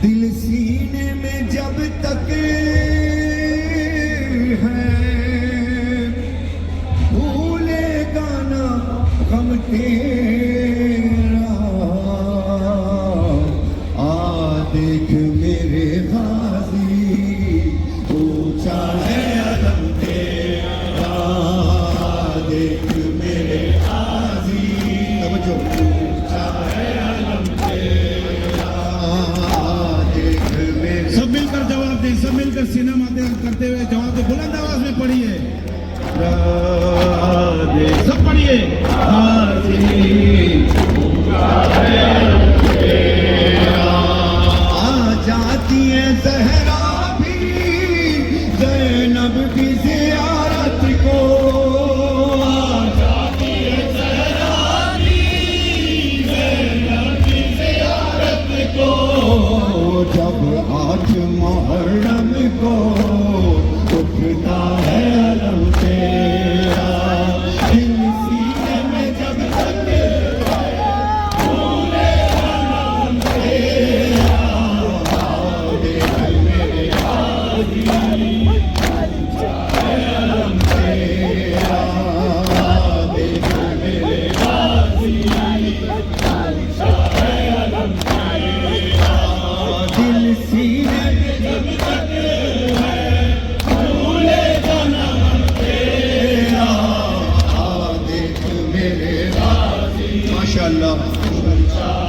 دل سینے میں جب تک ہے بھولے گانا غم تیرا دیکھ میرے غازی اونچا ہے علم تیرا دیکھ میرے غازی توجہ اونچا ہے علم تیرا دیکھ میرے سب مل کر جواب دیں سب مل کر سینہ ماتھے کرتے ہوئے جواب دیں بلند آواز میں پڑھیے سب پڑھیے غازی اونچا ہے جاتی ہے زہرا بھی زینب کی زیارت کو جاتی ہے زہرا بھی زینب کی زیارت کو جب 8 محرم کو اٹھتا ہے علم تیرا دل سینے میں جب تک بھولے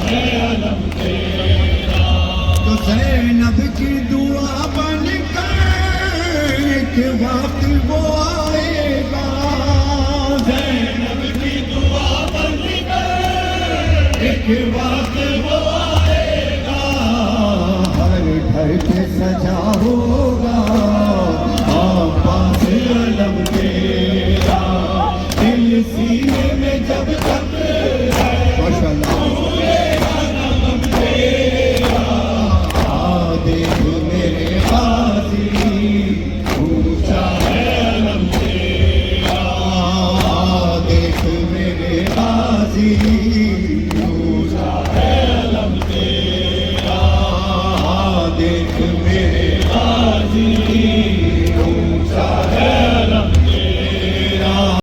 علم تیرا تو زینب کی دعا بن کر ایک وقت وہ آئے گا زینب کی دعا بن کر ایک وقت وہ آئے گا ہر گھر پہ سجا